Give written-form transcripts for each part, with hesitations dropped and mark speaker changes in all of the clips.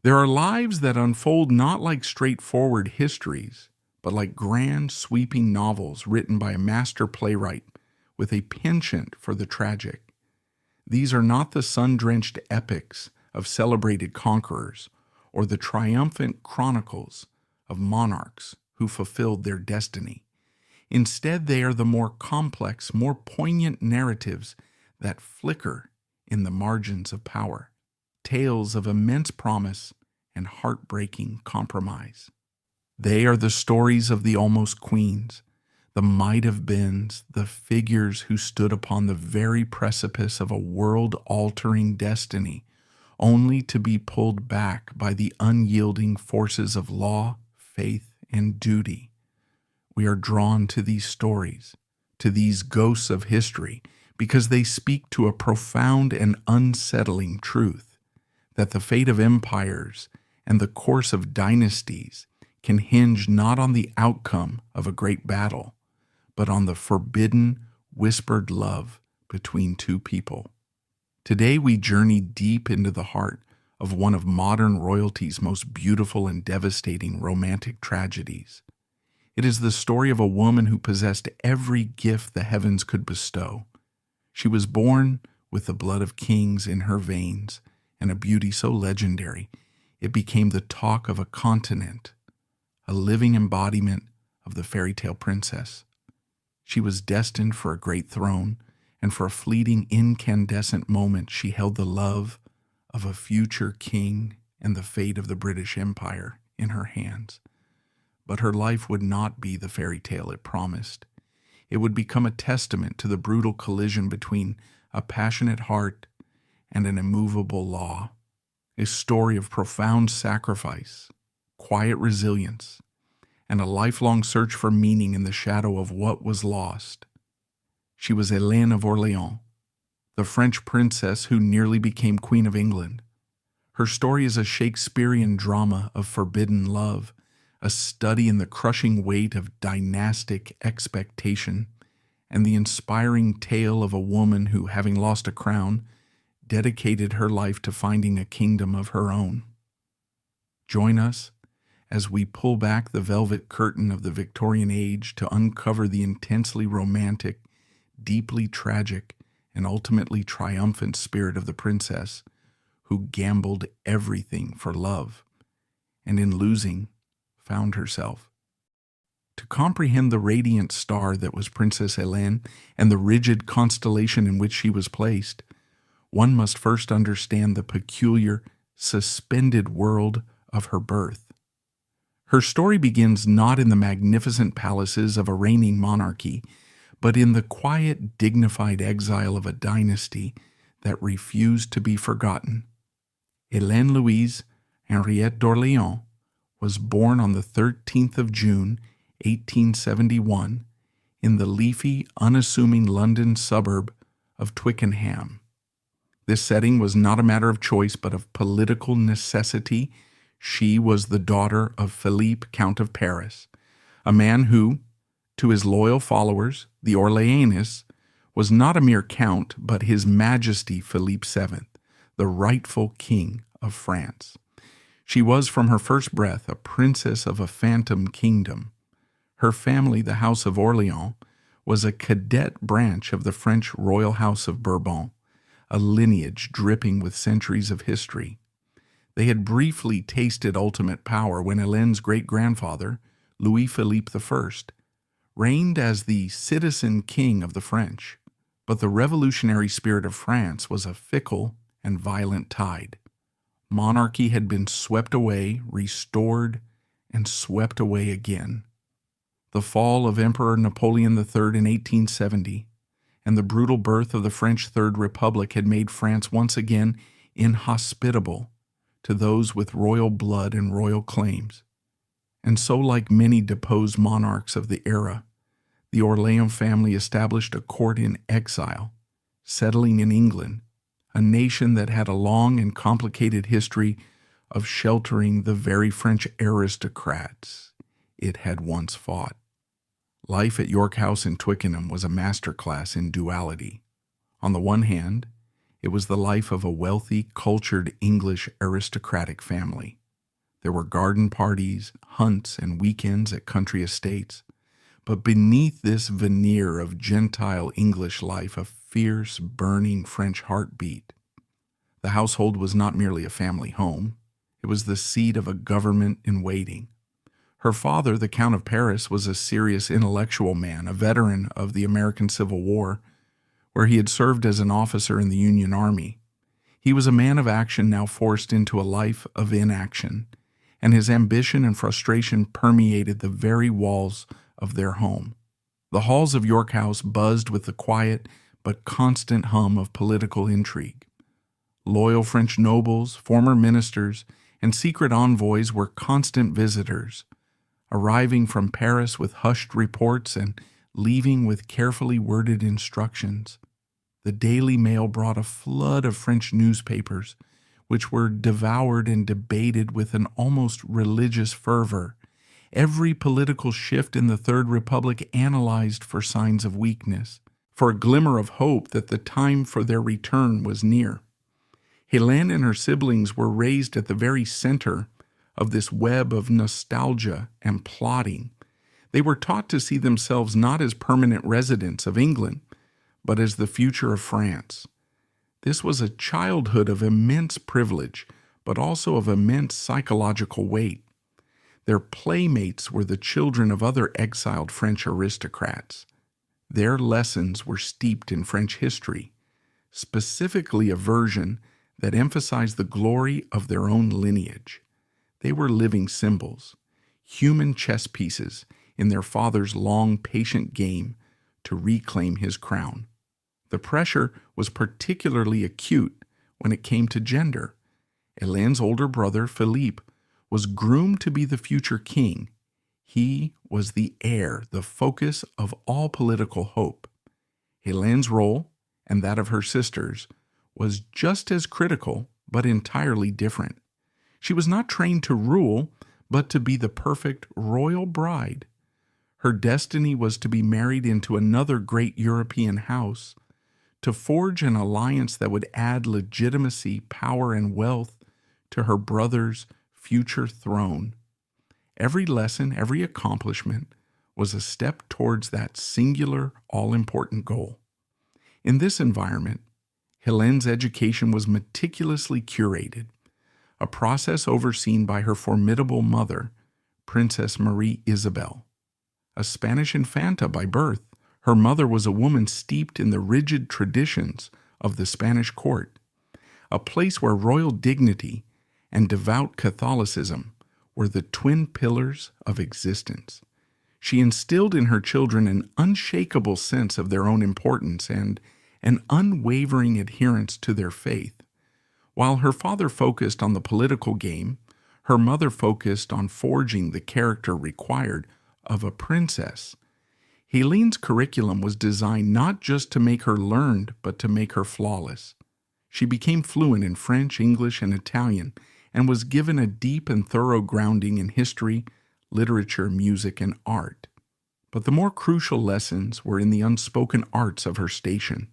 Speaker 1: There are lives that unfold not like straightforward histories, but like grand, sweeping novels written by a master playwright with a penchant for the tragic. These are not the sun-drenched epics of celebrated conquerors or the triumphant chronicles of monarchs who fulfilled their destiny. Instead, they are the more complex, more poignant narratives that flicker in the margins of power, tales of immense promise and heartbreaking compromise. They are the stories of the almost queens, the might-have-beens, the figures who stood upon the very precipice of a world-altering destiny, only to be pulled back by the unyielding forces of law, faith, and duty. We are drawn to these stories, to these ghosts of history, because they speak to a profound and unsettling truth, that the fate of empires and the course of dynasties can hinge not on the outcome of a great battle, but on the forbidden, whispered love between two people. Today we journey deep into the heart of one of modern royalty's most beautiful and devastating romantic tragedies. It is the story of a woman who possessed every gift the heavens could bestow. She was born with the blood of kings in her veins and a beauty so legendary it became the talk of a continent, a living embodiment of the fairy tale princess. She was destined for a great throne, and for a fleeting incandescent moment she held the love of a future king and the fate of the British Empire in her hands. But her life would not be the fairy tale it promised. It would become a testament to the brutal collision between a passionate heart and an immovable law, a story of profound sacrifice, quiet resilience, and a lifelong search for meaning in the shadow of what was lost. She was Hélène of Orléans, the French princess who nearly became Queen of England. Her story is a Shakespearean drama of forbidden love, a study in the crushing weight of dynastic expectation, and the inspiring tale of a woman who, having lost a crown, dedicated her life to finding a kingdom of her own. Join us as we pull back the velvet curtain of the Victorian age to uncover the intensely romantic, deeply tragic, and ultimately triumphant spirit of the princess who gambled everything for love, and in losing, found herself. To comprehend the radiant star that was Princess Hélène and the rigid constellation in which she was placed, one must first understand the peculiar, suspended world of her birth. Her story begins not in the magnificent palaces of a reigning monarchy, but in the quiet, dignified exile of a dynasty that refused to be forgotten. Hélène Louise Henriette d'Orléans was born on the 13th of June, 1871, in the leafy, unassuming London suburb of Twickenham. This setting was not a matter of choice, but of political necessity. She was the daughter of Philippe, Count of Paris, a man who, to his loyal followers, the Orléanists, was not a mere count, but His Majesty Philippe VII, the rightful king of France. She was from her first breath a princess of a phantom kingdom. Her family, the House of Orléans, was a cadet branch of the French royal house of Bourbon, a lineage dripping with centuries of history. They had briefly tasted ultimate power when Hélène's great-grandfather, Louis-Philippe I, reigned as the citizen king of the French. But the revolutionary spirit of France was a fickle and violent tide. Monarchy had been swept away, restored, and swept away again. The fall of Emperor Napoleon III in 1870 and the brutal birth of the French Third Republic had made France once again inhospitable to those with royal blood and royal claims. And so, like many deposed monarchs of the era, the Orléans family established a court in exile, settling in England, a nation that had a long and complicated history of sheltering the very French aristocrats it had once fought. Life at York House in Twickenham was a masterclass in duality. On the one hand, It was the life of a wealthy, cultured English aristocratic family. There were garden parties, hunts, and weekends at country estates. But beneath this veneer of Gentile English life, a fierce, burning French heartbeat. The household was not merely a family home. It was the seat of a government in waiting. Her father, the Count of Paris, was a serious intellectual man, a veteran of the American Civil War, where he had served as an officer in the Union Army. He was a man of action now forced into a life of inaction, and his ambition and frustration permeated the very walls of their home. The halls of York House buzzed with the quiet but constant hum of political intrigue. Loyal French nobles, former ministers, and secret envoys were constant visitors, arriving from Paris with hushed reports and leaving with carefully worded instructions. The Daily Mail brought a flood of French newspapers, which were devoured and debated with an almost religious fervor. Every political shift in the Third Republic analyzed for signs of weakness, for a glimmer of hope that the time for their return was near. Hélène and her siblings were raised at the very center of this web of nostalgia and plotting. They were taught to see themselves not as permanent residents of England, but as the future of France. This was a childhood of immense privilege, but also of immense psychological weight. Their playmates were the children of other exiled French aristocrats. Their lessons were steeped in French history, specifically a version that emphasized the glory of their own lineage. They were living symbols, human chess pieces in their father's long, patient game to reclaim his crown. The pressure was particularly acute when it came to gender. Hélène's older brother, Philippe, was groomed to be the future king. He was the heir, the focus of all political hope. Hélène's role, and that of her sisters, was just as critical, but entirely different. She was not trained to rule, but to be the perfect royal bride. Her destiny was to be married into another great European house, to forge an alliance that would add legitimacy, power, and wealth to her brother's future throne. Every lesson, every accomplishment was a step towards that singular, all-important goal. In this environment, Hélène's education was meticulously curated, a process overseen by her formidable mother, Princess Marie Isabel. A Spanish infanta by birth, her mother was a woman steeped in the rigid traditions of the Spanish court, a place where royal dignity and devout Catholicism were the twin pillars of existence. She instilled in her children an unshakable sense of their own importance and an unwavering adherence to their faith. While her father focused on the political game, her mother focused on forging the character required of a princess. Hélène's curriculum was designed not just to make her learned, but to make her flawless. She became fluent in French, English, and Italian, and was given a deep and thorough grounding in history, literature, music, and art. But the more crucial lessons were in the unspoken arts of her station.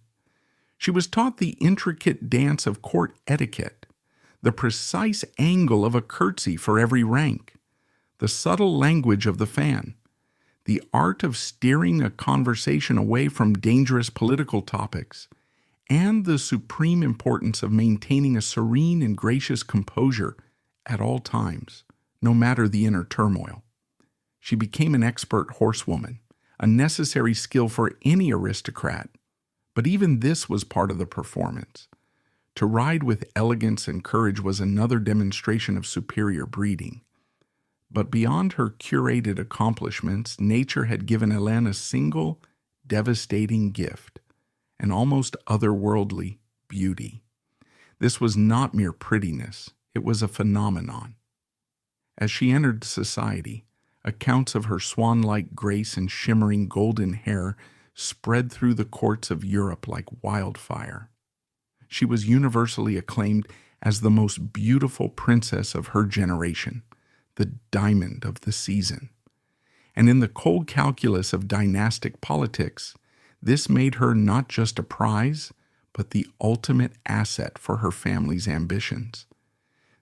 Speaker 1: She was taught the intricate dance of court etiquette, the precise angle of a curtsy for every rank, the subtle language of the fan, the art of steering a conversation away from dangerous political topics, and the supreme importance of maintaining a serene and gracious composure at all times, no matter the inner turmoil. She became an expert horsewoman, a necessary skill for any aristocrat. But even this was part of the performance. To ride with elegance and courage was another demonstration of superior breeding. But beyond her curated accomplishments, nature had given Hélène a single, devastating gift, an almost otherworldly beauty. This was not mere prettiness, it was a phenomenon. As she entered society, accounts of her swan-like grace and shimmering golden hair spread through the courts of Europe like wildfire. She was universally acclaimed as the most beautiful princess of her generation, the diamond of the season. And in the cold calculus of dynastic politics, this made her not just a prize, but the ultimate asset for her family's ambitions.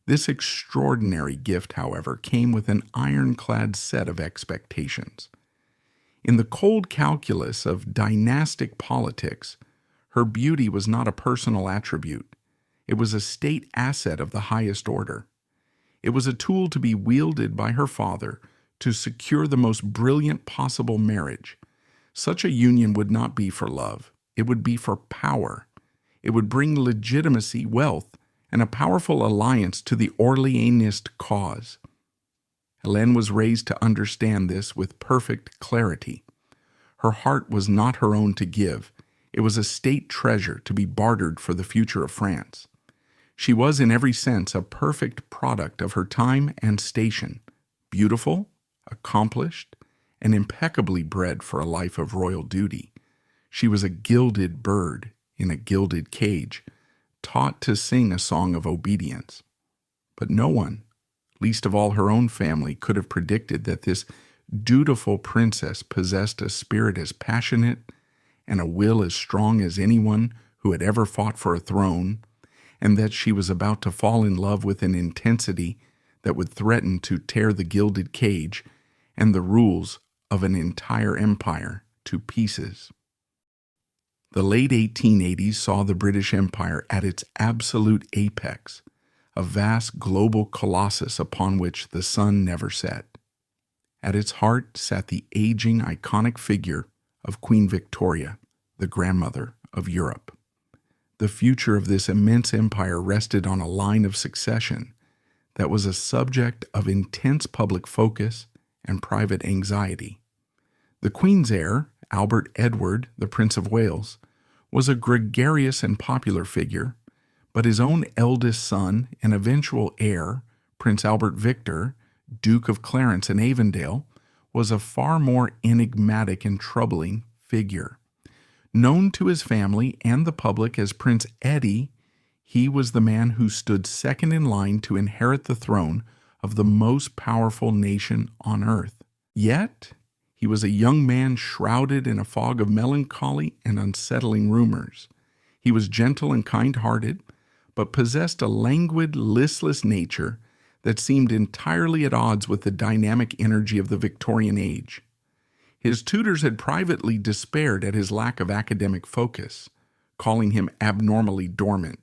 Speaker 1: This extraordinary gift, however, came with an ironclad set of expectations. In the cold calculus of dynastic politics, her beauty was not a personal attribute. It was a state asset of the highest order. It was a tool to be wielded by her father to secure the most brilliant possible marriage. Such a union would not be for love. It would be for power. It would bring legitimacy, wealth, and a powerful alliance to the Orleanist cause. Hélène was raised to understand this with perfect clarity. Her heart was not her own to give. It was a state treasure to be bartered for the future of France. She was in every sense a perfect product of her time and station, beautiful, accomplished, and impeccably bred for a life of royal duty. She was a gilded bird in a gilded cage, taught to sing a song of obedience. But no one, least of all her own family, could have predicted that this dutiful princess possessed a spirit as passionate and a will as strong as anyone who had ever fought for a throne, and that she was about to fall in love with an intensity that would threaten to tear the gilded cage and the rules of an entire empire to pieces. The late 1880s saw the British Empire at its absolute apex, a vast global colossus upon which the sun never set. At its heart sat the aging, iconic figure of Queen Victoria, the grandmother of Europe. The future of this immense empire rested on a line of succession that was a subject of intense public focus and private anxiety. The Queen's heir, Albert Edward, the Prince of Wales, was a gregarious and popular figure, but his own eldest son and eventual heir, Prince Albert Victor, Duke of Clarence and Avondale, was a far more enigmatic and troubling figure. Known to his family and the public as Prince Eddie, he was the man who stood second in line to inherit the throne of the most powerful nation on earth. Yet, he was a young man shrouded in a fog of melancholy and unsettling rumors. He was gentle and kind-hearted, but possessed a languid, listless nature that seemed entirely at odds with the dynamic energy of the Victorian age. His tutors had privately despaired at his lack of academic focus, calling him abnormally dormant,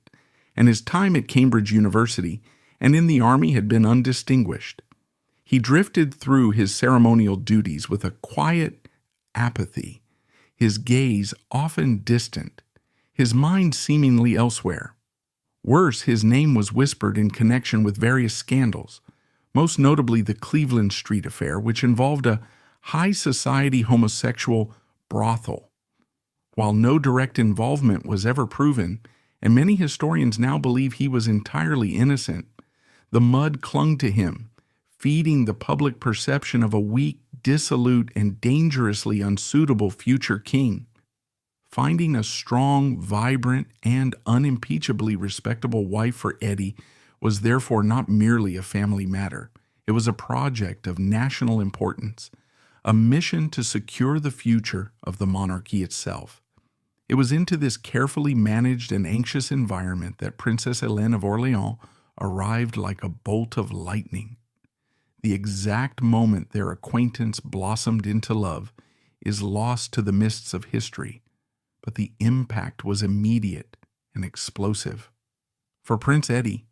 Speaker 1: and his time at Cambridge University and in the army had been undistinguished. He drifted through his ceremonial duties with a quiet apathy, his gaze often distant, his mind seemingly elsewhere. Worse, his name was whispered in connection with various scandals, most notably the Cleveland Street affair, which involved a high society homosexual brothel. While no direct involvement was ever proven, and many historians now believe he was entirely innocent, the mud clung to him, feeding the public perception of a weak, dissolute, and dangerously unsuitable future king. Finding a strong, vibrant, and unimpeachably respectable wife for Eddie was therefore not merely a family matter. It was a project of national importance, a mission to secure the future of the monarchy itself. It was into this carefully managed and anxious environment that Princess Hélène of Orléans arrived like a bolt of lightning. The exact moment their acquaintance blossomed into love is lost to the mists of history, but the impact was immediate and explosive. For Prince Eddie,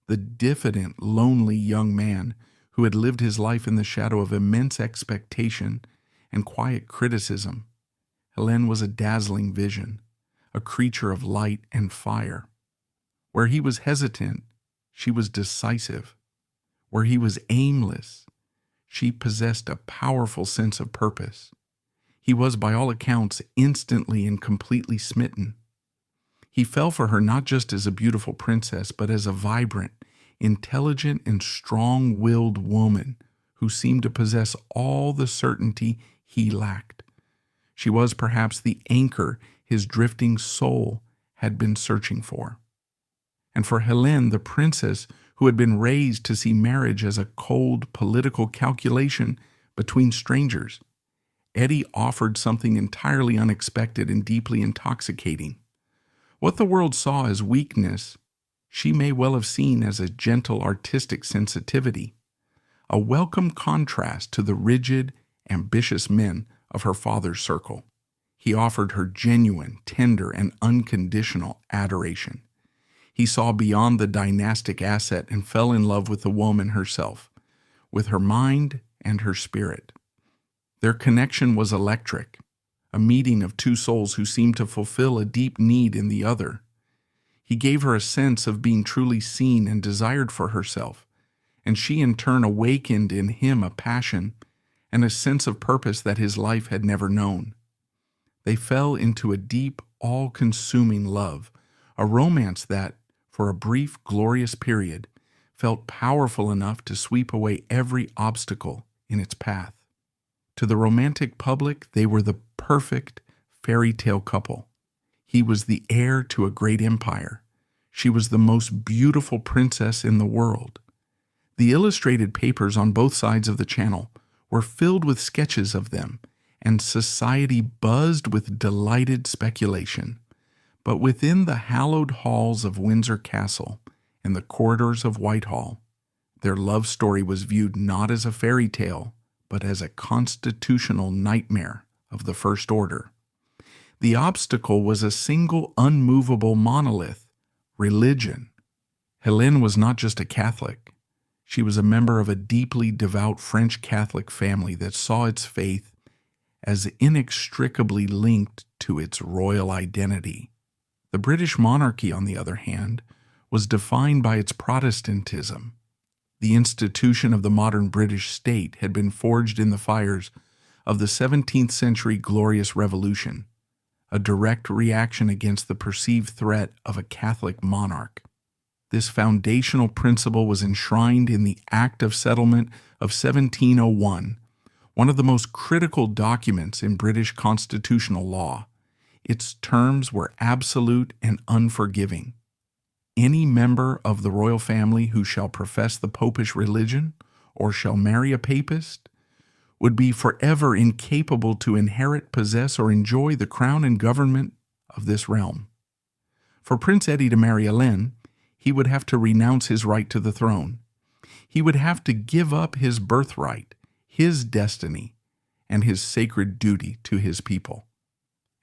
Speaker 1: the diffident, lonely young man who had lived his life in the shadow of immense expectation and quiet criticism, Hélène was a dazzling vision, a creature of light and fire. Where he was hesitant, she was decisive. Where he was aimless, she possessed a powerful sense of purpose. He was, by all accounts, instantly and completely smitten. He fell for her not just as a beautiful princess, but as a vibrant, intelligent, and strong-willed woman who seemed to possess all the certainty he lacked. She was perhaps the anchor his drifting soul had been searching for. And for Hélène, the princess who had been raised to see marriage as a cold political calculation between strangers, Eddie offered something entirely unexpected and deeply intoxicating. What the world saw as weakness, she may well have seen as a gentle artistic sensitivity, a welcome contrast to the rigid, ambitious men of her father's circle. He offered her genuine, tender, and unconditional adoration. He saw beyond the dynastic asset and fell in love with the woman herself, with her mind and her spirit. Their connection was electric, a meeting of two souls who seemed to fulfill a deep need in the other. He gave her a sense of being truly seen and desired for herself, and she in turn awakened in him a passion and a sense of purpose that his life had never known. They fell into a deep, all-consuming love, a romance that, for a brief, glorious period, felt powerful enough to sweep away every obstacle in its path. To the romantic public, they were the perfect fairy tale couple. He was the heir to a great empire. She was the most beautiful princess in the world. The illustrated papers on both sides of the channel were filled with sketches of them, and society buzzed with delighted speculation. But within the hallowed halls of Windsor Castle and the corridors of Whitehall, their love story was viewed not as a fairy tale, but as a constitutional nightmare of the First Order. The obstacle was a single unmovable monolith: religion. Hélène was not just a Catholic. She was a member of a deeply devout French Catholic family that saw its faith as inextricably linked to its royal identity. The British monarchy, on the other hand, was defined by its Protestantism. The institution of the modern British state had been forged in the fires of the 17th century Glorious Revolution, a direct reaction against the perceived threat of a Catholic monarch. This foundational principle was enshrined in the Act of Settlement of 1701, one of the most critical documents in British constitutional law. Its terms were absolute and unforgiving. Any member of the royal family who shall profess the popish religion or shall marry a papist would be forever incapable to inherit, possess, or enjoy the crown and government of this realm. For Prince Eddie to marry Hélène, he would have to renounce his right to the throne. He would have to give up his birthright, his destiny, and his sacred duty to his people.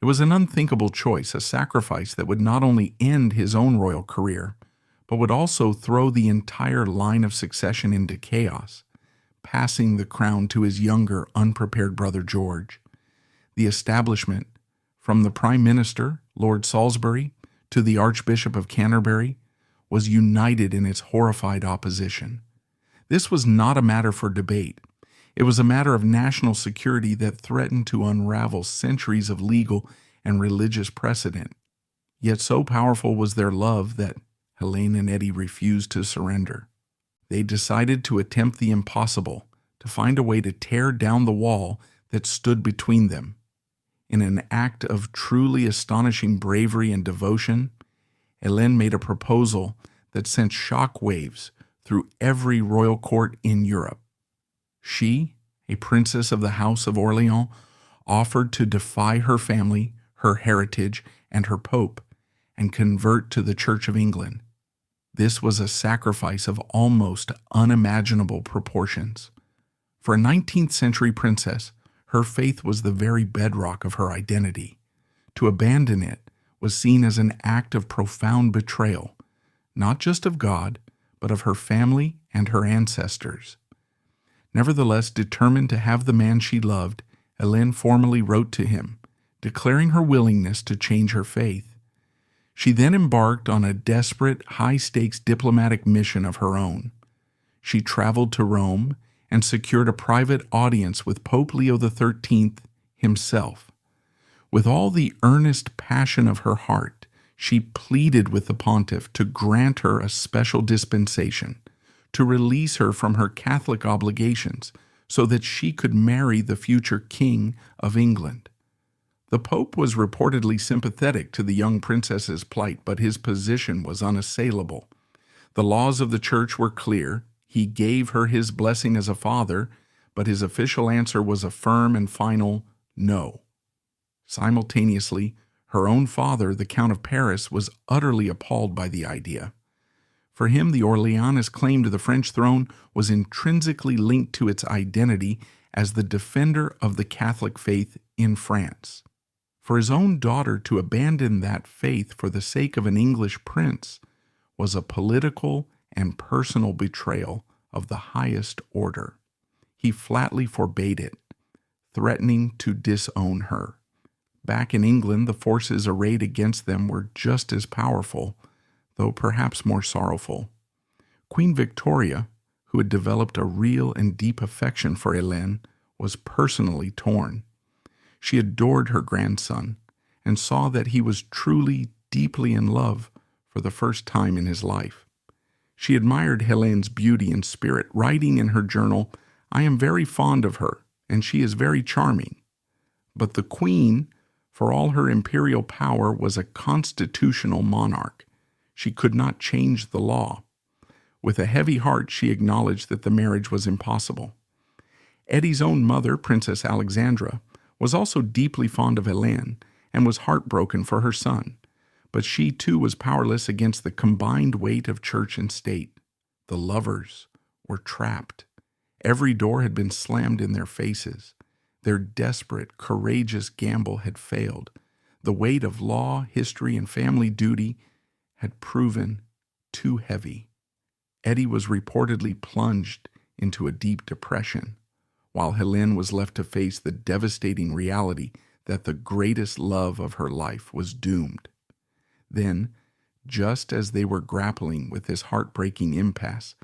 Speaker 1: It was an unthinkable choice, a sacrifice that would not only end his own royal career, but would also throw the entire line of succession into chaos, passing the crown to his younger, unprepared brother George. The establishment, from the Prime Minister, Lord Salisbury, to the Archbishop of Canterbury, was united in its horrified opposition. This was not a matter for debate. It was a matter of national security that threatened to unravel centuries of legal and religious precedent. Yet so powerful was their love that Hélène and Eddie refused to surrender. They decided to attempt the impossible, to find a way to tear down the wall that stood between them. In an act of truly astonishing bravery and devotion, Hélène made a proposal that sent shock waves through every royal court in Europe. She, a princess of the House of Orléans, offered to defy her family, her heritage, and her pope, and convert to the Church of England. This was a sacrifice of almost unimaginable proportions. For a 19th century princess, her faith was the very bedrock of her identity. To abandon it was seen as an act of profound betrayal, not just of God, but of her family and her ancestors. Nevertheless, determined to have the man she loved, Hélène formally wrote to him, declaring her willingness to change her faith. She then embarked on a desperate, high-stakes diplomatic mission of her own. She traveled to Rome and secured a private audience with Pope Leo XIII himself. With all the earnest passion of her heart, she pleaded with the pontiff to grant her a special dispensation, to release her from her Catholic obligations so that she could marry the future King of England. The Pope was reportedly sympathetic to the young princess's plight, but his position was unassailable. The laws of the Church were clear. He gave her his blessing as a father, but his official answer was a firm and final no. Simultaneously, Her own father, the Count of Paris, was utterly appalled by the idea. For him, the Orleanist claim to the French throne was intrinsically linked to its identity as the defender of the Catholic faith in France. For his own daughter to abandon that faith for the sake of an English prince was a political and personal betrayal of the highest order. He flatly forbade it, threatening to disown her. Back in England, the forces arrayed against them were just as powerful, though perhaps more sorrowful. Queen Victoria, who had developed a real and deep affection for Hélène, was personally torn. She adored her grandson and saw that he was truly, deeply in love for the first time in his life. She admired Hélène's beauty and spirit, writing in her journal, "I am very fond of her, and she is very charming." But the queen, for all her imperial power, was a constitutional monarch. She could not change the law. With a heavy heart, she acknowledged that the marriage was impossible. Eddie's own mother, Princess Alexandra, was also deeply fond of Hélène and was heartbroken for her son, but she too was powerless against the combined weight of church and state. The lovers were trapped. Every door had been slammed in their faces. Their desperate, courageous gamble had failed. The weight of law, history, and family duty had proven too heavy. Eddie was reportedly plunged into a deep depression, while Hélène was left to face the devastating reality that the greatest love of her life was doomed. Then, just as they were grappling with this heartbreaking impasse,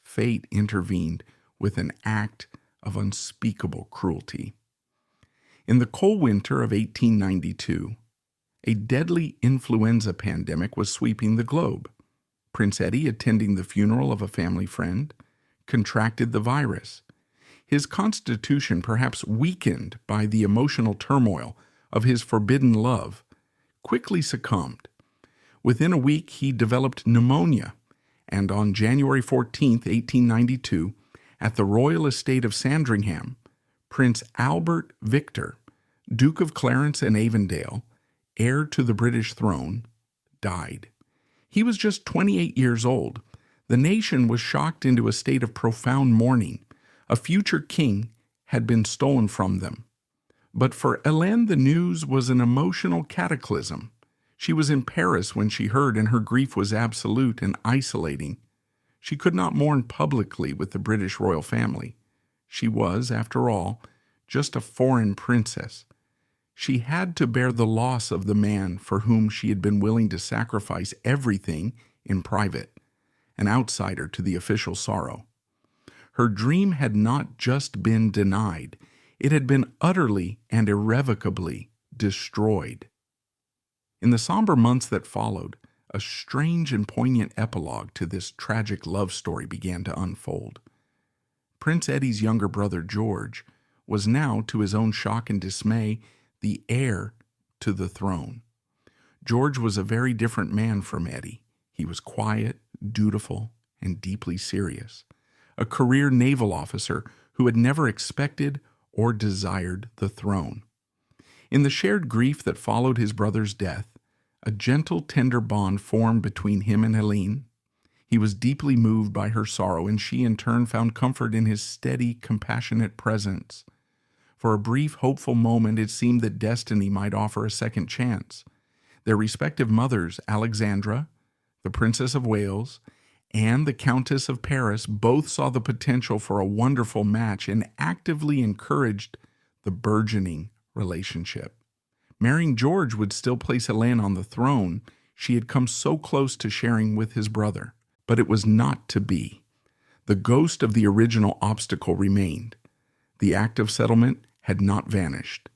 Speaker 1: fate intervened with an act of unspeakable cruelty. In the cold winter of 1892, a deadly influenza pandemic was sweeping the globe. Prince Eddie, attending the funeral of a family friend, contracted the virus. His constitution, perhaps weakened by the emotional turmoil of his forbidden love, quickly succumbed. Within a week, he developed pneumonia, and on January 14, 1892, at the royal estate of Sandringham, Prince Albert Victor, Duke of Clarence and Avondale, heir to the British throne, died. He was just 28 years old. The nation was shocked into a state of profound mourning. A future king had been stolen from them. But for Hélène, the news was an emotional cataclysm. She was in Paris when she heard, and her grief was absolute and isolating. She could not mourn publicly with the British royal family. She was, after all, just a foreign princess. She had to bear the loss of the man for whom she had been willing to sacrifice everything in private, an outsider to the official sorrow. Her dream had not just been denied, it had been utterly and irrevocably destroyed. In the somber months that followed, a strange and poignant epilogue to this tragic love story began to unfold. Prince Eddie's younger brother, George, was now, to his own shock and dismay, the heir to the throne. George was a very different man from Eddie. He was quiet, dutiful, and deeply serious. A career naval officer who had never expected or desired the throne. In the shared grief that followed his brother's death, a gentle, tender bond formed between him and Hélène. He was deeply moved by her sorrow, and she in turn found comfort in his steady, compassionate presence. For a brief, hopeful moment, it seemed that destiny might offer a second chance. Their respective mothers, Alexandra, the Princess of Wales, and the Countess of Paris, both saw the potential for a wonderful match and actively encouraged the burgeoning relationship. Marrying George would still place Hélène on the throne she had come so close to sharing with his brother. But it was not to be. The ghost of the original obstacle remained. The act of settlement had not vanished.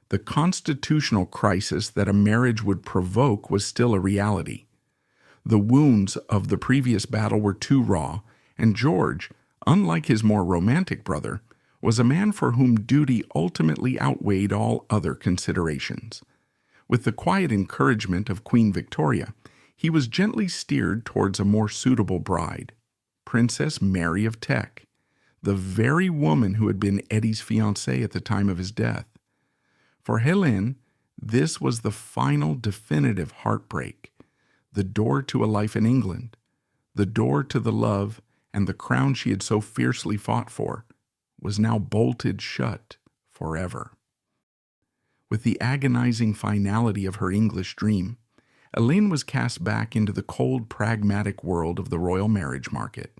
Speaker 1: The constitutional crisis that a marriage would provoke was still a reality. The wounds of the previous battle were too raw, and George, unlike his more romantic brother, was a man for whom duty ultimately outweighed all other considerations. With the quiet encouragement of Queen Victoria, he was gently steered towards a more suitable bride, Princess Mary of Teck, the very woman who had been Eddie's fiancée at the time of his death. For Hélène, This was the final definitive heartbreak, the door to a life in England, the door to the love and the crown she had so fiercely fought for, was now bolted shut forever. With the agonizing finality of her English dream, Hélène was cast back into the cold, pragmatic world of the royal marriage market.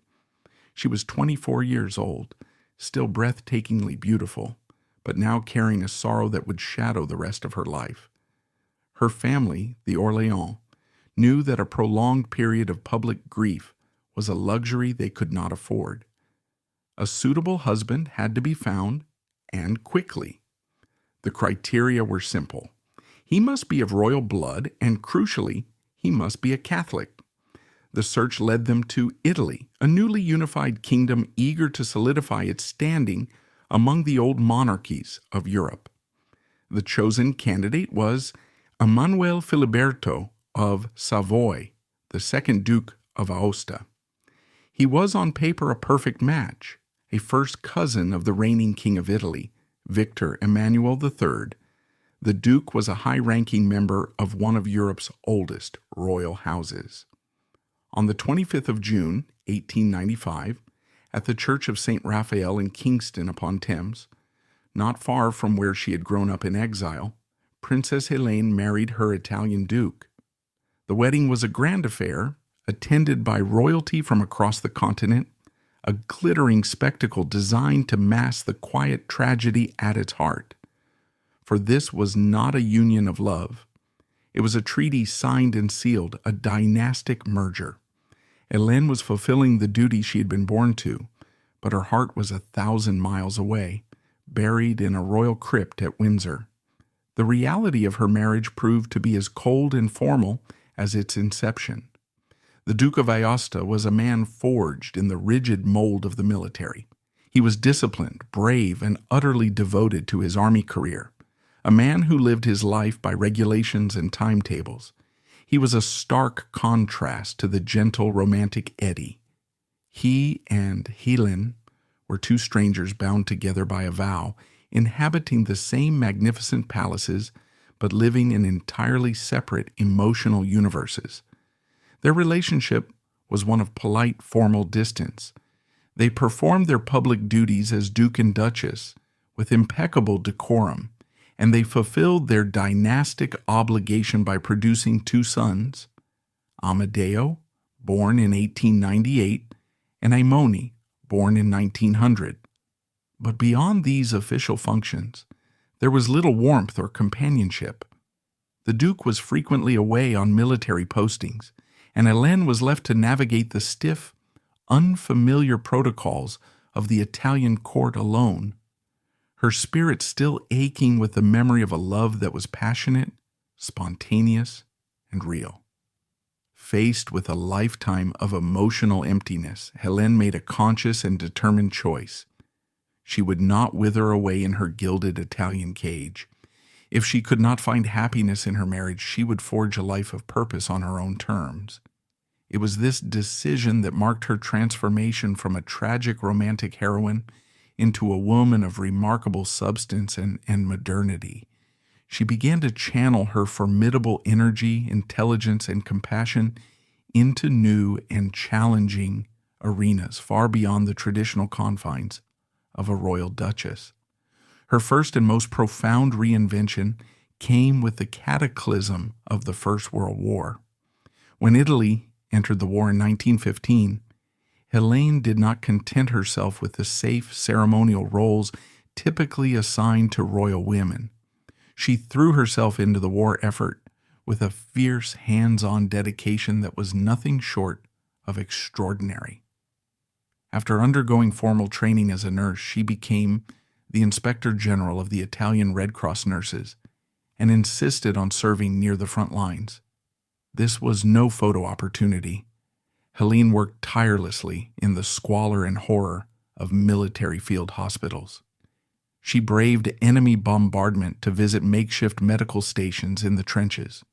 Speaker 1: She was 24 years old, still breathtakingly beautiful, but now carrying a sorrow that would shadow the rest of her life. Her family, the Orléans, knew that a prolonged period of public grief was a luxury they could not afford. A suitable husband had to be found, and quickly. The criteria were simple. He must be of royal blood, and crucially, he must be a Catholic. The search led them to Italy, a newly unified kingdom eager to solidify its standing among the old monarchies of Europe. The chosen candidate was Emanuele Filiberto of Savoy, the second Duke of Aosta. He was on paper a perfect match, a first cousin of the reigning king of Italy, Victor Emmanuel III. The Duke was a high-ranking member of one of Europe's oldest royal houses. On the 25th of June, 1895, at the Church of St. Raphael in Kingston upon Thames, not far from where she had grown up in exile, Princess Hélène married her Italian Duke. The wedding was a grand affair, attended by royalty from across the continent, a glittering spectacle designed to mask the quiet tragedy at its heart. For this was not a union of love. It was a treaty signed and sealed, a dynastic merger. Hélène was fulfilling the duty she had been born to, but her heart was 1,000 miles away, buried in a royal crypt at Windsor. The reality of her marriage proved to be as cold and formal as its inception. The Duke of Aosta was a man forged in the rigid mold of the military. He was disciplined, brave, and utterly devoted to his army career, a man who lived his life by regulations and timetables. He was a stark contrast to the gentle, romantic Eddie. He and Hélène were two strangers bound together by a vow, inhabiting the same magnificent palaces, but living in entirely separate emotional universes. Their relationship was one of polite, formal distance. They performed their public duties as Duke and Duchess with impeccable decorum, and they fulfilled their dynastic obligation by producing two sons, Amadeo, born in 1898, and Aimone, born in 1900. But beyond these official functions, there was little warmth or companionship. The Duke was frequently away on military postings, and Hélène was left to navigate the stiff, unfamiliar protocols of the Italian court alone, her spirit still aching with the memory of a love that was passionate, spontaneous, and real. Faced with a lifetime of emotional emptiness, Hélène made a conscious and determined choice. She would not wither away in her gilded Italian cage. If she could not find happiness in her marriage, she would forge a life of purpose on her own terms. It was this decision that marked her transformation from a tragic romantic heroine into a woman of remarkable substance and modernity. She began to channel her formidable energy, intelligence, and compassion into new and challenging arenas far beyond the traditional confines of a royal duchess. Her first and most profound reinvention came with the cataclysm of the First World War. When Italy entered the war in 1915, Hélène did not content herself with the safe ceremonial roles typically assigned to royal women. She threw herself into the war effort with a fierce, hands-on dedication that was nothing short of extraordinary. After undergoing formal training as a nurse, she became the Inspector General of the Italian Red Cross nurses and insisted on serving near the front lines. This was no photo opportunity. Hélène worked tirelessly in the squalor and horror of military field hospitals. She braved enemy bombardment to visit makeshift medical stations in the trenches,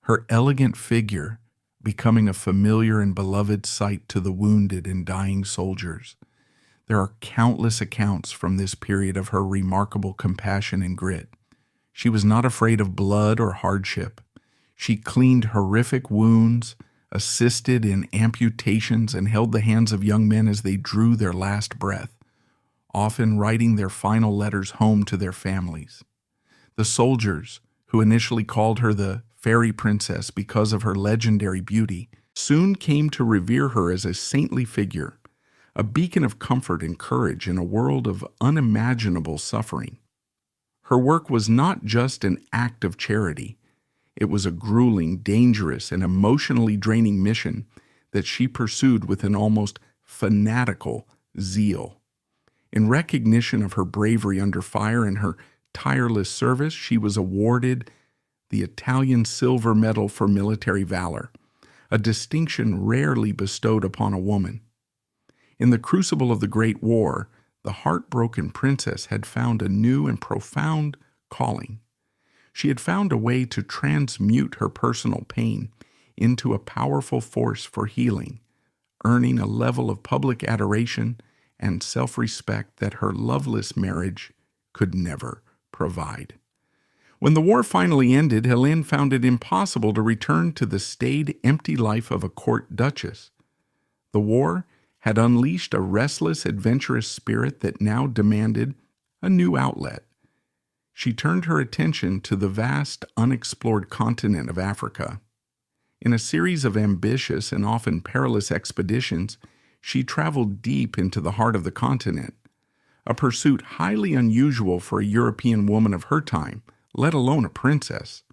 Speaker 1: her elegant figure becoming a familiar and beloved sight to the wounded and dying soldiers. There are countless accounts from this period of her remarkable compassion and grit. She was not afraid of blood or hardship. She cleaned horrific wounds, assisted in amputations, and held the hands of young men as they drew their last breath, often writing their final letters home to their families. The soldiers, who initially called her the fairy princess because of her legendary beauty, soon came to revere her as a saintly figure, a beacon of comfort and courage in a world of unimaginable suffering. Her work was not just an act of charity. It was a grueling, dangerous, and emotionally draining mission that she pursued with an almost fanatical zeal. In recognition of her bravery under fire and her tireless service, she was awarded the Italian Silver Medal for Military Valor, a distinction rarely bestowed upon a woman. In the crucible of the Great War, the heartbroken princess had found a new and profound calling. She had found a way to transmute her personal pain into a powerful force for healing, earning a level of public adoration and self-respect that her loveless marriage could never provide. When the war finally ended, Hélène found it impossible to return to the staid, empty life of a court duchess. The war had unleashed a restless, adventurous spirit that now demanded a new outlet. She turned her attention to the vast, unexplored continent of Africa. In a series of ambitious and often perilous expeditions, she traveled deep into the heart of the continent, a pursuit highly unusual for a European woman of her time, let alone a princess.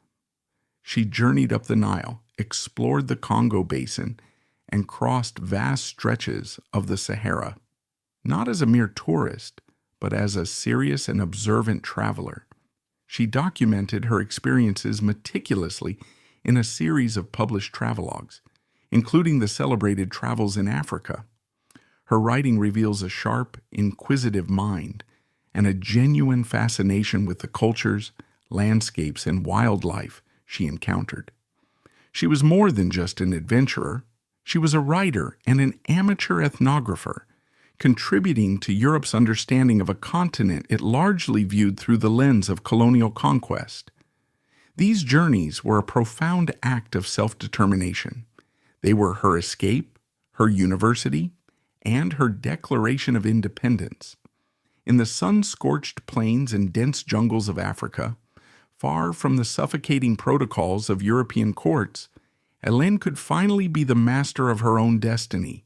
Speaker 1: She journeyed up the Nile, explored the Congo Basin, and crossed vast stretches of the Sahara, not as a mere tourist, but as a serious and observant traveler. She documented her experiences meticulously in a series of published travelogues, including the celebrated Travels in Africa. Her writing reveals a sharp, inquisitive mind and a genuine fascination with the cultures, landscapes, and wildlife she encountered. She was more than just an adventurer. She was a writer and an amateur ethnographer, contributing to Europe's understanding of a continent it largely viewed through the lens of colonial conquest. These journeys were a profound act of self-determination. They were her escape, her university, and her declaration of independence. In the sun-scorched plains and dense jungles of Africa, far from the suffocating protocols of European courts, Hélène could finally be the master of her own destiny.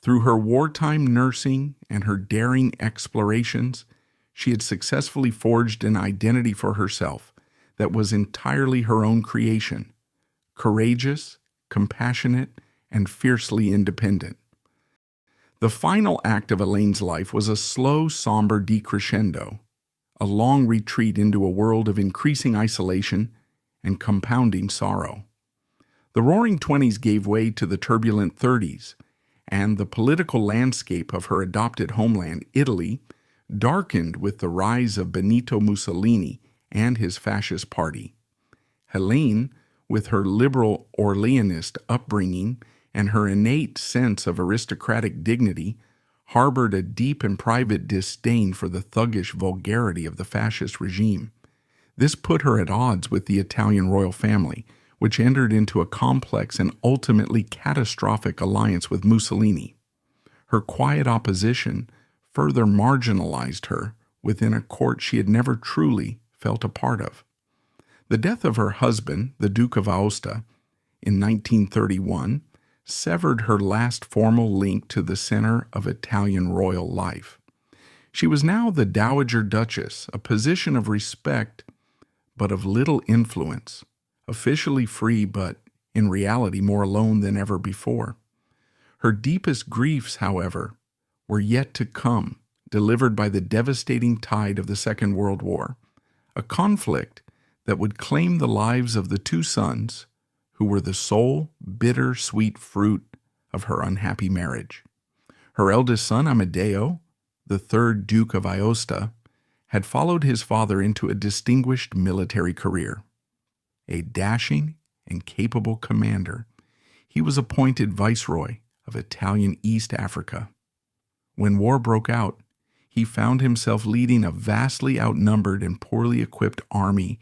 Speaker 1: Through her wartime nursing and her daring explorations, she had successfully forged an identity for herself that was entirely her own creation, courageous, compassionate, and fiercely independent. The final act of Hélène's life was a slow, somber decrescendo, a long retreat into a world of increasing isolation and compounding sorrow. The Roaring Twenties gave way to the turbulent 30s, and the political landscape of her adopted homeland, Italy, darkened with the rise of Benito Mussolini and his fascist party. Hélène, with her liberal Orleanist upbringing and her innate sense of aristocratic dignity, harbored a deep and private disdain for the thuggish vulgarity of the fascist regime. This put her at odds with the Italian royal family, which entered into a complex and ultimately catastrophic alliance with Mussolini. Her quiet opposition further marginalized her within a court she had never truly felt a part of. The death of her husband, the Duke of Aosta, in 1931, severed her last formal link to the center of Italian royal life. She was now the Dowager Duchess, a position of respect but of little influence, officially free but in reality more alone than ever before. Her deepest griefs, however, were yet to come, delivered by the devastating tide of the Second World War, a conflict that would claim the lives of the two sons who were the sole, bitter-sweet fruit of her unhappy marriage. Her eldest son, Amedeo, the third Duke of Aosta, had followed his father into a distinguished military career. A dashing and capable commander, he was appointed Viceroy of Italian East Africa. When war broke out, he found himself leading a vastly outnumbered and poorly equipped army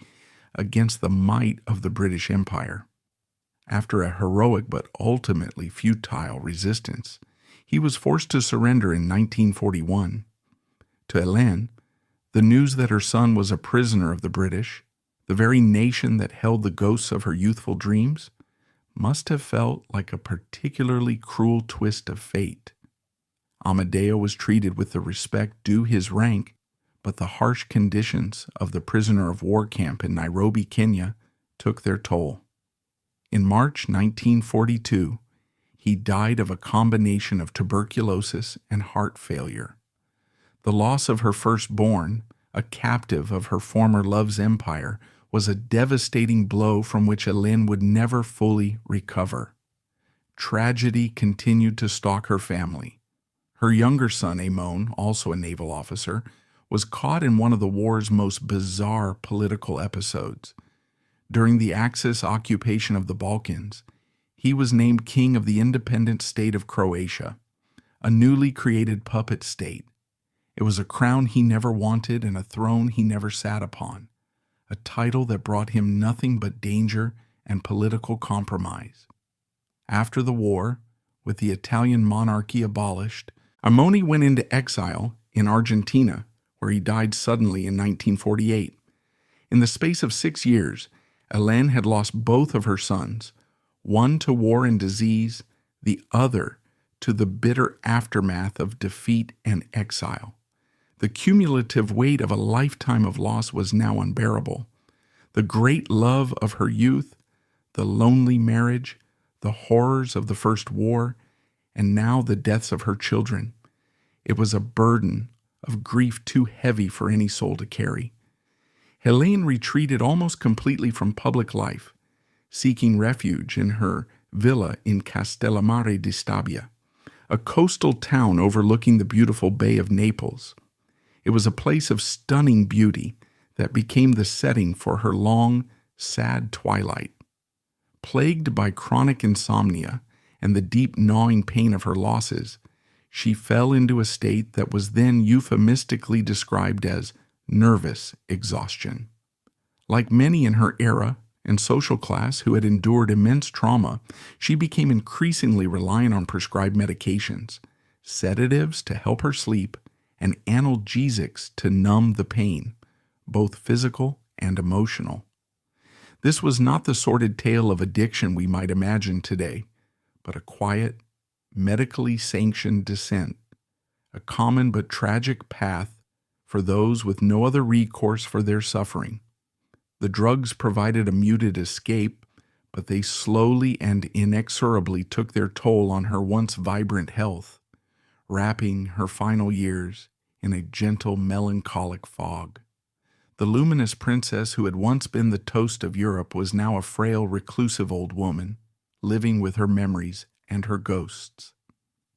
Speaker 1: against the might of the British Empire. After a heroic but ultimately futile resistance, he was forced to surrender in 1941. To Hélène, the news that her son was a prisoner of the British, the very nation that held the ghosts of her youthful dreams, must have felt like a particularly cruel twist of fate. Amadeo was treated with the respect due his rank, but the harsh conditions of the prisoner of war camp in Nairobi, Kenya, took their toll. In March 1942, he died of a combination of tuberculosis and heart failure. The loss of her firstborn, a captive of her former love's empire, was a devastating blow from which Hélène would never fully recover. Tragedy continued to stalk her family. Her younger son, Amon, also a naval officer, was caught in one of the war's most bizarre political episodes. During the Axis occupation of the Balkans, he was named king of the independent state of Croatia, a newly created puppet state. It was a crown he never wanted and a throne he never sat upon, a title that brought him nothing but danger and political compromise. After the war, with the Italian monarchy abolished, Amoni went into exile in Argentina, where he died suddenly in 1948. In the space of 6 years, Hélène had lost both of her sons, one to war and disease, the other to the bitter aftermath of defeat and exile. The cumulative weight of a lifetime of loss was now unbearable. The great love of her youth, the lonely marriage, the horrors of the First War, and now the deaths of her children. It was a burden of grief too heavy for any soul to carry. Hélène retreated almost completely from public life, seeking refuge in her villa in Castellammare di Stabia, a coastal town overlooking the beautiful Bay of Naples. It was a place of stunning beauty that became the setting for her long, sad twilight. Plagued by chronic insomnia and the deep gnawing pain of her losses, she fell into a state that was then euphemistically described as nervous exhaustion. Like many in her era and social class who had endured immense trauma, she became increasingly reliant on prescribed medications, sedatives to help her sleep, and analgesics to numb the pain, both physical and emotional. This was not the sordid tale of addiction we might imagine today, but a quiet, medically sanctioned descent, a common but tragic path for those with no other recourse for their suffering. The drugs provided a muted escape, but they slowly and inexorably took their toll on her once vibrant health, wrapping her final years in a gentle melancholic fog. The luminous princess who had once been the toast of Europe was now a frail, reclusive old woman, living with her memories and her ghosts.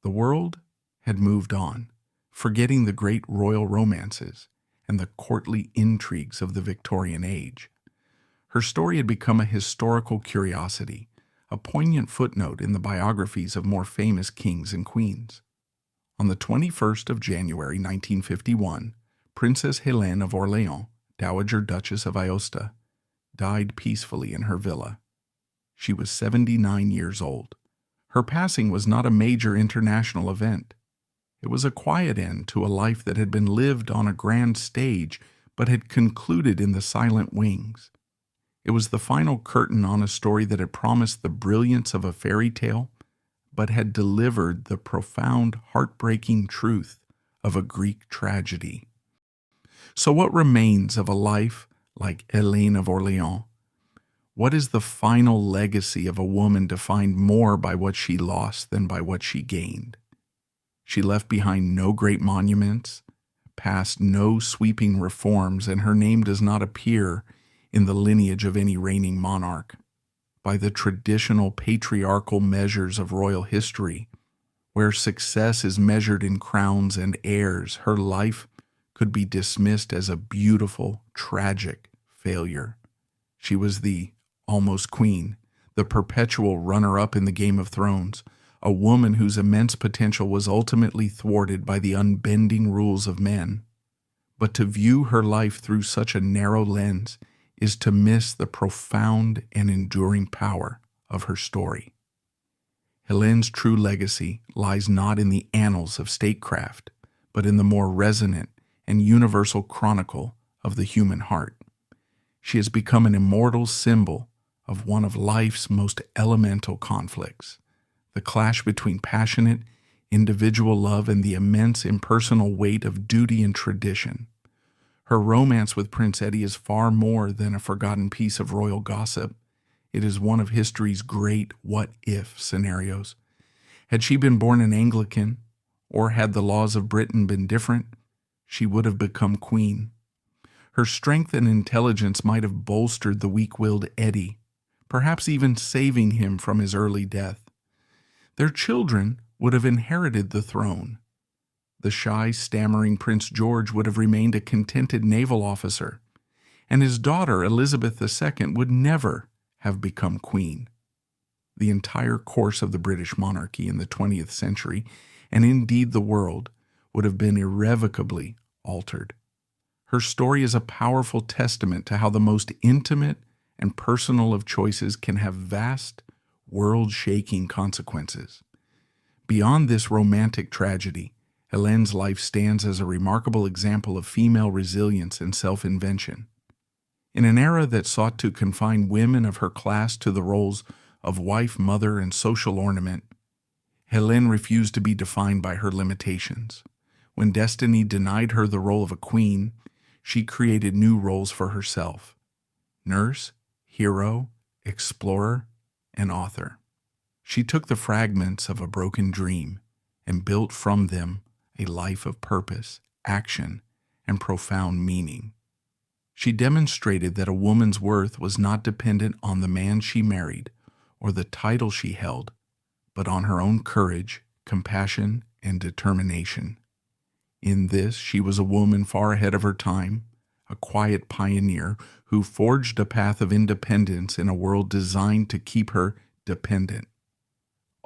Speaker 1: The world had moved on, forgetting the great royal romances and the courtly intrigues of the Victorian age. Her story had become a historical curiosity, a poignant footnote in the biographies of more famous kings and queens. On the 21st of January 1951, Princess Hélène of Orléans, Dowager Duchess of Aosta, died peacefully in her villa. She was 79 years old. Her passing was not a major international event. It was a quiet end to a life that had been lived on a grand stage but had concluded in the silent wings. It was the final curtain on a story that had promised the brilliance of a fairy tale, but had delivered the profound, heartbreaking truth of a Greek tragedy. So what remains of a life like Hélène of Orléans? What is the final legacy of a woman defined more by what she lost than by what she gained? She left behind no great monuments, passed no sweeping reforms, and her name does not appear in the lineage of any reigning monarch. By the traditional patriarchal measures of royal history, where success is measured in crowns and heirs, her life could be dismissed as a beautiful, tragic failure. She was the almost queen, the perpetual runner-up in the Game of Thrones, a woman whose immense potential was ultimately thwarted by the unbending rules of men. But to view her life through such a narrow lens is to miss the profound and enduring power of her story. Hélène's true legacy lies not in the annals of statecraft, but in the more resonant and universal chronicle of the human heart. She has become an immortal symbol of one of life's most elemental conflicts, the clash between passionate, individual love and the immense impersonal weight of duty and tradition. Her romance with Prince Eddie is far more than a forgotten piece of royal gossip. It is one of history's great what-if scenarios. Had she been born an Anglican, or had the laws of Britain been different, she would have become queen. Her strength and intelligence might have bolstered the weak-willed Eddie, perhaps even saving him from his early death. Their children would have inherited the throne. The shy, stammering Prince George would have remained a contented naval officer, and his daughter Elizabeth II would never have become queen. The entire course of the British monarchy in the 20th century, and indeed the world, would have been irrevocably altered. Her story is a powerful testament to how the most intimate and personal of choices can have vast, world-shaking consequences. Beyond this romantic tragedy, Hélène's life stands as a remarkable example of female resilience and self-invention. In an era that sought to confine women of her class to the roles of wife, mother, and social ornament, Hélène refused to be defined by her limitations. When destiny denied her the role of a queen, she created new roles for herself: nurse, hero, explorer, and author. She took the fragments of a broken dream and built from them a life of purpose, action, and profound meaning. She demonstrated that a woman's worth was not dependent on the man she married or the title she held, but on her own courage, compassion, and determination. In this, she was a woman far ahead of her time, a quiet pioneer who forged a path of independence in a world designed to keep her dependent.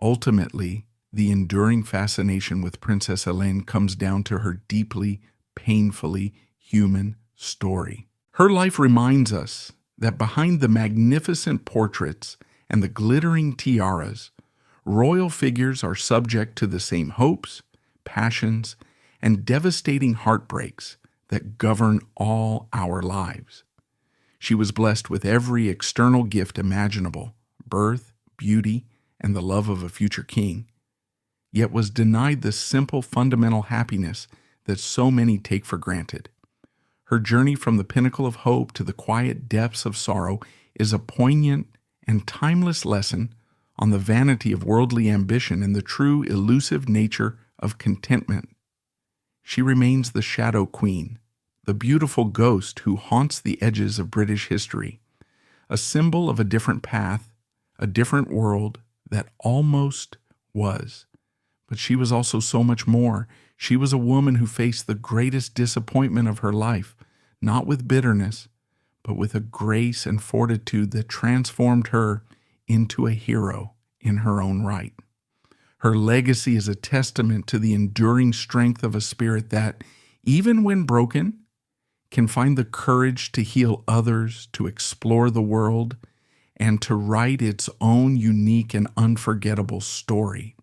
Speaker 1: Ultimately, the enduring fascination with Princess Hélène comes down to her deeply, painfully human story. Her life reminds us that behind the magnificent portraits and the glittering tiaras, royal figures are subject to the same hopes, passions, and devastating heartbreaks that govern all our lives. She was blessed with every external gift imaginable: birth, beauty, and the love of a future king, yet was denied the simple fundamental happiness that so many take for granted. Her journey from the pinnacle of hope to the quiet depths of sorrow is a poignant and timeless lesson on the vanity of worldly ambition and the true elusive nature of contentment. She remains the Shadow Queen, the beautiful ghost who haunts the edges of British history, a symbol of a different path, a different world that almost was. But she was also so much more. She was a woman who faced the greatest disappointment of her life, not with bitterness, but with a grace and fortitude that transformed her into a hero in her own right. Her legacy is a testament to the enduring strength of a spirit that, even when broken, can find the courage to heal others, to explore the world, and to write its own unique and unforgettable story.